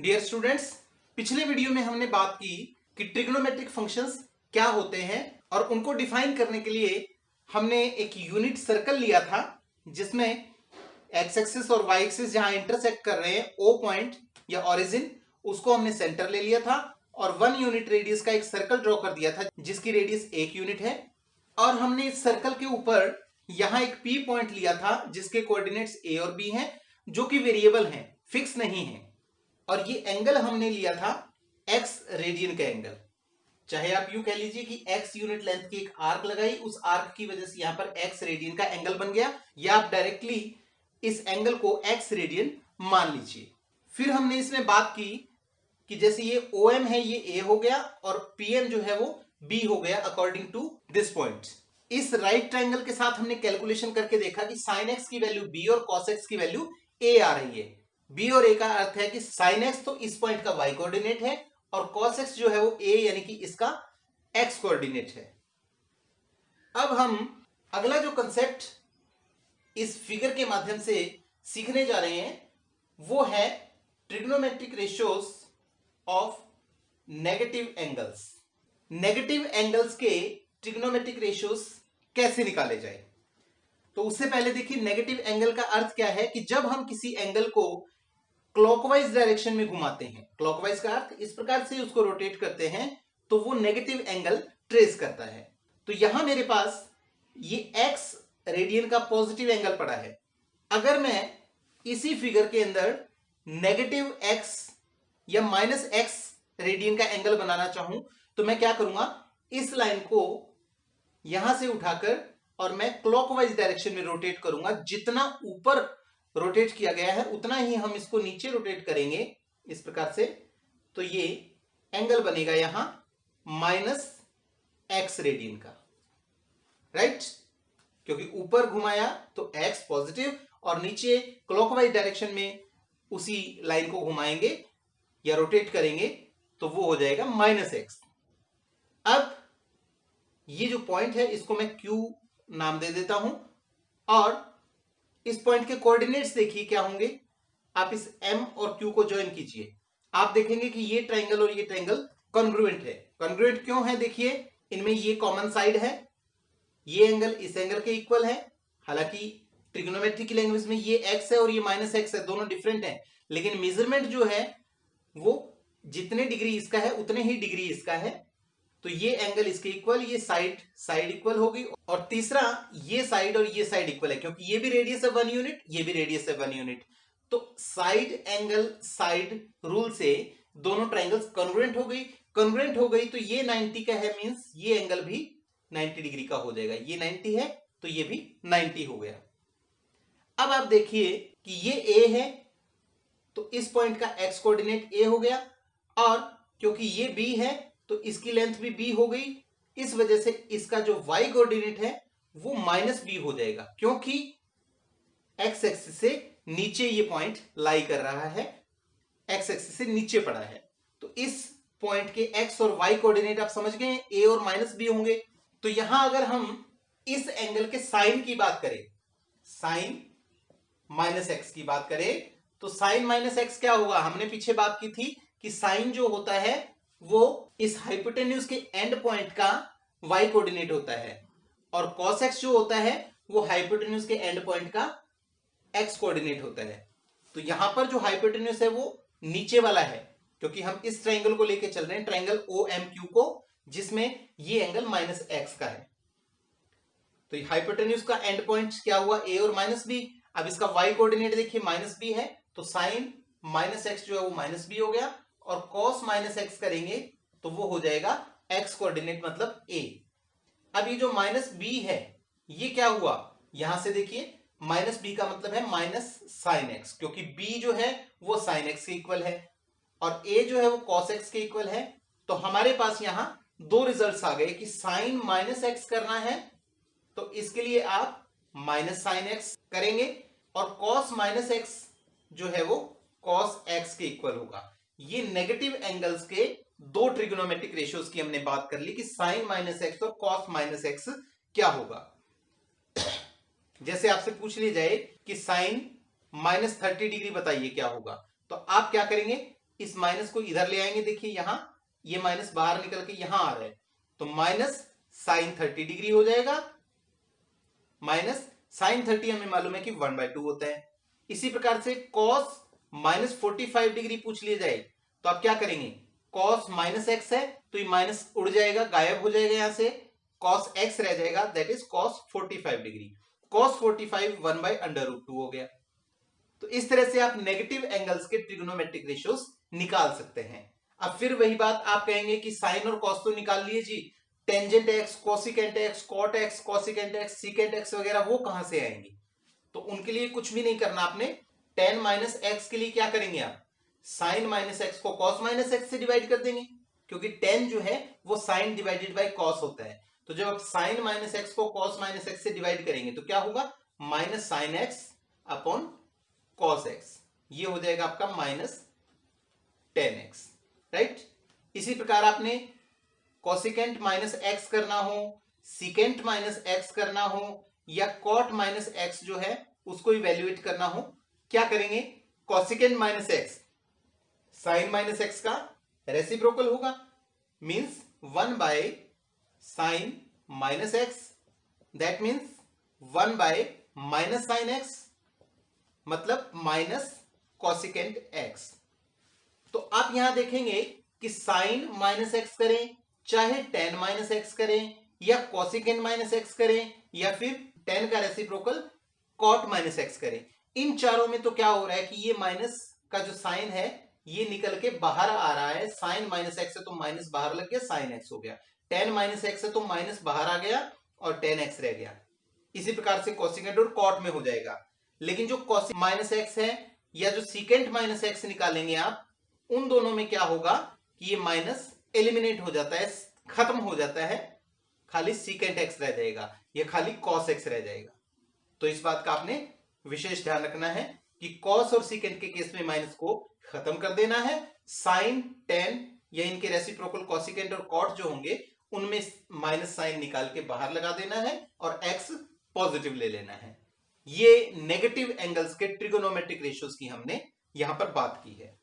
Dear students, पिछले video में हमने बात की कि ट्रिग्नोमेट्रिक फंक्शंस क्या होते हैं और उनको डिफाइन करने के लिए हमने एक यूनिट सर्कल लिया था जिसमें एक्स एक्सिस और वाई एक्सिस जहां इंटरसेक्ट कर रहे हैं ओ पॉइंट या ओरिजिन, उसको हमने सेंटर ले लिया था और 1 यूनिट रेडियस का एक सर्कल ड्रॉ कर दिया था जिसकी रेडियस 1 यूनिट है। और हमने इस सर्कल के ऊपर यहां एक पी पॉइंट लिया था जिसके कोऑर्डिनेट्स ए और बी हैं, जो कि वेरिएबल हैं, फिक्स नहीं है। और ये एंगल हमने लिया था x रेडियन का एंगल। चाहे आप यूं कह लीजिए कि x यूनिट लेंथ की एक आर्क लगाई, उस आर्क की वजह से यहां पर x रेडियन का एंगल बन गया, या आप डायरेक्टली इस एंगल को x रेडियन मान लीजिए। फिर हमने इसमें बात की कि जैसे ये OM है ये A हो गया और PM जो है वो B हो गया अकॉर्डिंग टू दिस पॉइंट। इस राइट ट्रायंगल के साथ हमने कैलकुलेशन करके देखा कि sin x की वैल्यू B और cos x की वैल्यू A आ रही है। B और A का अर्थ है कि sin x तो इस पॉइंट का y कोऑर्डिनेट है और cos x जो है वो A यानी कि इसका x कोऑर्डिनेट है। अब हम अगला जो कंसेप्ट इस फिगर के माध्यम से सीखने जा रहे हैं वो है trigonometric ratios of negative angles. Negative angles के ट्रिग्नोमेट्रिक रेशियोज कैसे निकाले जाए। तो उससे पहले देखिए नेगेटिव एंगल का अर्थ क्या है कि जब हम किसी एंगल को क्लॉकवाइज डायरेक्शन में घुमाते हैं, क्लॉकवाइज का अर्थ इस प्रकार से उसको रोटेट करते हैं तो वो नेगेटिव एंगल ट्रेस करता है। तो यहां मेरे पास ये एक्स रेडियन का पॉजिटिव एंगल पड़ा है। अगर मैं इसी फिगर के अंदर नेगेटिव एक्स या माइनस एक्स रेडियन का एंगल बनाना चाहूं तो मैं क्या करूंगा, इस लाइन को यहां से उठाकर और मैं क्लॉकवाइज डायरेक्शन में रोटेट करूंगा। जितना ऊपर रोटेट किया गया है उतना ही हम इसको नीचे रोटेट करेंगे इस प्रकार से, तो ये एंगल बनेगा यहां माइनस एक्स रेडियन का, राइट। क्योंकि ऊपर घुमाया तो एक्स पॉजिटिव और नीचे क्लॉकवाइज डायरेक्शन में उसी लाइन को घुमाएंगे या रोटेट करेंगे तो वो हो जाएगा माइनस एक्स। अब ये जो पॉइंट है इसको मैं Q नाम दे देता हूं और इस पॉइंट के कोऑर्डिनेट्स देखिए क्या होंगे। आप इस M और Q को ज्वाइन कीजिए, आप देखेंगे कि ये ट्रायंगल और ये ट्रायंगल कॉन्ग्रुएंट है। कॉन्ग्रुएंट क्यों है, देखिए इनमें ये कॉमन साइड है, ये एंगल इस एंगल के इक्वल है। हालांकि ट्रिग्नोमेट्री की लैंग्वेज में ये x है और ये माइनस एक्स है, दोनों डिफरेंट है, लेकिन मेजरमेंट जो है वो जितने डिग्री इसका है उतने ही डिग्री इसका है। तो ये एंगल इसके इक्वल, ये साइड इक्वल होगी। और तीसरा ये साइड और ये साइड इक्वल है क्योंकि ये भी रेडियस है 1 यूनिट, ये भी रेडियस है 1 यूनिट। तो साइड एंगल साइड रूल से दोनों ट्रायंगल्स कॉन्ग्रुएंट हो गई। कॉन्ग्रुएंट हो गई तो ये 90 का है, मींस ये एंगल भी 90 डिग्री का हो जाएगा। ये 90 है तो ये भी 90 हो गया। अब आप देखिए कि ये A है तो इस पॉइंट का x कोऑर्डिनेट A हो गया, और क्योंकि ये B है तो इसकी लेंथ भी B हो गई। इस वजह से इसका जो y कोऑर्डिनेट है वो माइनस B हो जाएगा क्योंकि x एक्सिस से नीचे ये पॉइंट लाई कर रहा है, x एक्सिस से नीचे पड़ा है। तो इस पॉइंट के x और y कोऑर्डिनेट आप समझ गए, A और माइनस B होंगे। तो यहां अगर हम इस एंगल के साइन की बात करें, साइन माइनस एक्स की बात करें तो साइन माइनस एक्स क्या होगा। हमने पीछे बात की थी कि साइन जो होता है वो इस हाइपोटेन्यूज के एंड पॉइंट का y कोऑर्डिनेट होता है और cos x जो होता है वो हाइपोटेन्यूज के एंड पॉइंट का x कोऑर्डिनेट होता है। तो यहां पर जो हाइपोटेन्यूज है वो नीचे वाला है क्योंकि हम इस ट्रायंगल को लेके चल रहे हैं, ट्रायंगल OMQ को, जिसमें ये एंगल माइनस एक्स का है। तो हाइपोटेन्यूज का एंड पॉइंट क्या हुआ, A और माइनस B। अब इसका y कोऑर्डिनेट देखिए माइनस B है तो साइन माइनस एक्स जो है वो माइनस B हो गया, और cos माइनस एक्स करेंगे तो वो हो जाएगा x कोऑर्डिनेट मतलब A। अब ये जो माइनस B है ये क्या हुआ, यहां से देखिए माइनस B का मतलब है माइनस साइन एक्स, क्योंकि B जो है वो साइन एक्स के इक्वल है और A जो है वो cos x के इक्वल है। तो हमारे पास यहां दो रिजल्ट्स आ गए कि साइन माइनस एक्स करना है तो इसके लिए आप माइनस साइन एक्स करेंगे और cos माइनस एक्स जो है वो cos x के इक्वल होगा। ये नेगेटिव एंगल्स के दो ट्रिग्नोमेट्रिक रेशियोज की हमने बात कर ली कि साइन माइनस एक्स और cos माइनस एक्स क्या होगा। जैसे आपसे पूछ लिया जाए कि साइन माइनस 30 डिग्री बताइए क्या होगा, तो आप क्या करेंगे, इस माइनस को इधर ले आएंगे, देखिए यहां ये माइनस बाहर निकल के यहां आ रहा है, तो माइनस साइन 30 डिग्री हो जाएगा। माइनस साइन 30 हमें मालूम है कि 1/2 होता है। इसी प्रकार से कॉस माइनस 45 डिग्री पूछ लिया जाए तो आप क्या करेंगे, कॉस माइनस एक्स है तो ये माइनस उड़ जाएगा, गायब हो जाएगा, यहां से कॉस एक्स रह जाएगा, that is cos 45 degree. Cos 45 1/√2 हो गया। तो इस तरह से आप नेगेटिव एंगल्स के ट्रिग्नोमेट्रिक रेशियोज निकाल सकते हैं। अब फिर वही बात आप कहेंगे कि साइन और कॉस तो निकाल लिए जी, tangent x, cosecant x, cot x, cosecant x, secant x वगैरह वो कहां से आएंगे? तो उनके लिए कुछ भी नहीं करना आपने। टेन माइनस एक्स के लिए क्या करेंगे आप, साइन माइनस एक्स को कॉस माइनस एक्स से डिवाइड कर देंगे, क्योंकि टेन जो है वो साइन डिवाइडेड बाय कॉस होता है। तो जब आप साइन माइनस एक्स को कॉस माइनस एक्स से डिवाइड करेंगे तो क्या होगा, minus sine x upon cos x, ये हो जाएगा आपका माइनस 10x, राइट। इसी प्रकार आपने कोसिकेंट माइनस एक्स करना हो, सीकेंट माइनस एक्स करना हो, या कॉट माइनस एक्स जो है उसको इवेल्युएट करना हो, क्या करेंगे, cosecant minus x sine minus x का रेसिप्रोकल होगा, means 1/sin minus x, that means 1/माइनस साइन एक्स, मतलब माइनस कोसिकेंट एक्स। तो आप यहां देखेंगे कि साइन माइनस एक्स करें, चाहे टेन माइनस एक्स करें, या कोसिकेंट माइनस एक्स करें, या फिर टेन का रेसिप्रोकल कॉट माइनस एक्स करें, इन चारों में तो क्या हो रहा है कि ये माइनस का जो साइन है ये निकल के बाहर आ रहा है। साइन माइनस एक्स है तो माइनस बाहर लग गया, साइन एक्स हो गया। टेन माइनस एक्स है तो माइनस बाहर आ गया और टेन एक्स रह गया। इसी प्रकार से कोसिकेंट और कॉट में हो जाएगा। लेकिन जो कोसिक माइनस एक्स है या जो सीकेंट माइनस एक्स निकालेंगे आप, उन दोनों में क्या होगा कि ये माइनस एलिमिनेट हो जाता है, खत्म हो जाता है, खाली सीकेंट एक्स रह जाएगा या खाली कॉस एक्स रह जाएगा। तो इस बात का आपने विशेष ध्यान रखना है कि कॉस और सीकेंट के केस में माइनस को खत्म कर देना है, साइन टेन या इनके रेसिप्रोकल कोसिकेंट और कॉट जो होंगे उनमें माइनस साइन निकाल के बाहर लगा देना है और एक्स पॉजिटिव ले लेना है। ये नेगेटिव एंगल्स के ट्रिगोनोमेट्रिक रेशियोज की हमने यहां पर बात की है।